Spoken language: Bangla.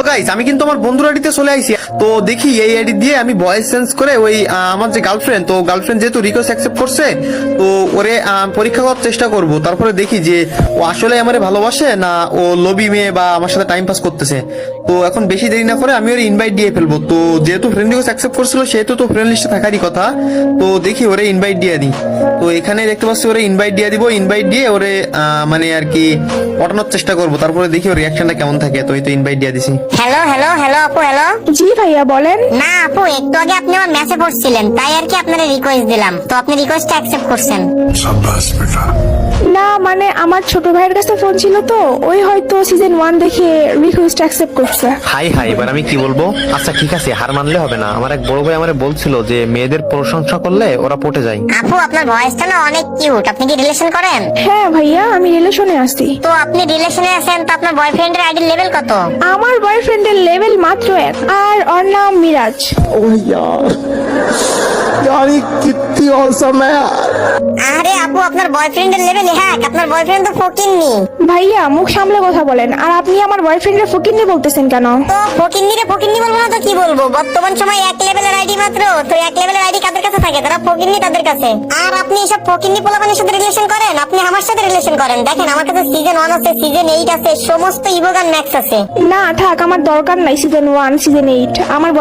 গাইস আমি কিন্তু আমার বন্ধুর আইডিতে চলে আইছি। তো দেখি এই আইডি দিয়ে আমি ভয়েস চেঞ্জ করে ওই আমার যে গার্লফ্রেন্ড, তো গার্লফ্রেন্ড যেহেতু রিকোয়েস্ট অ্যাকসেপ্ট করছে, তো ওরে পরীক্ষা করার চেষ্টা করব। তারপরে দেখি যে ও আসলে আমারে ভালোবাসে না ও লবি মেয়ে বা আমার সাথে টাইম পাস করতেছে। তো এখন বেশি দেরি না করে আমি ওরে ইনভাইট দিয়ে ফেলবো। তো যেহেতু ফ্রেন্ড রিকোয়েস্ট অ্যাকসেপ্ট করছিল সেহেতু তো ফ্রেন্ড লিস্টে থাকারই কথা। তো দেখি ওরে ইনভাইট দিয়ে দিই। তো এখানে দেখতে পাচ্ছি ওরে ইনভাইট দিয়ে দিব। ইনভাইট দিয়ে ওরে মানে আর কি পটানোর চেষ্টা করব। তারপরে দেখি ওর রিয়াকশনটা কেমন থাকে। তো এই তো ইনভাইট দিয়ে দিছি। হ্যালো হ্যালো হ্যালো আপু, হ্যালো। জি ভাইয়া বলেন। না আপু, একটু আগে আপনি আমার মেসেজ পড়ছিলেন, তাই আর কি আপনার রিকোয়েস্ট দিলাম। তো আপনি রিকোয়েস্টটা অ্যাকসেপ্ট করছেন? না মানে আমার ছোট ভাইয়ের কাছে ফোন ছিল, তো ওই হয়তো সিজন 1 দেখে রিকোয়েস্ট অ্যাকসেপ্ট করছে। হাই হাই, এবার আমি কি বলবো? আচ্ছা ঠিক আছে, হার মানলে হবে না। আমার এক বড় ভাই আমারে বলছিল যে মেয়েদের প্রশংসা করলে ওরা পটে যায়। আপু আপনার ভয়েসটা না অনেক কিউট। আপনি কি রিলেশন করেন? হ্যাঁ ভাইয়া, আমি রিলেশনে আছি। তো আপনি রিলেশনে আছেন, তো আপনার বয়ফ্রেন্ডের আইডির লেভেল কত? আমার বয়ফ্রেন্ডের লেভেল মাত্র 1, আর ওর নাম মিরাজ। কিত্তি অসম হ্যায়। আরে আপু, আপনার বয়ফ্রেন্ডের লেভেল হ্যাক। আপনার বয়ফ্রেন্ড তো ফকিন্নি। ভাইয়া মুখ সামলে কথা বলেন। আর আপনি আমার বয়ফ্রেন্ডের ফকিন্নি বলতেছেন কেন? তো ফকিন্নিরে ফকিন্নি বলবো না তো কি বলবো? বর্তমান সময় 1 লেভেলের আইডি মাত্র। তো 1 লেভেলের আইডি কাদের কাছে থাকে? তারা ফকিন্নি তাদের কাছে। আর আপনি এসব ফকিন্নি পোলাপানের সাথে রিলেশন করেন? আপনি আমার সাথে রিলেশন করেন। দেখেন আমার কাছে সিজন 1 আছে, সিজন 8 আছে, সমস্ত ইভোগান ম্যাক্স আছে। না থাক, আমার দরকার নাই সিজন 1 সিজন 8। আমার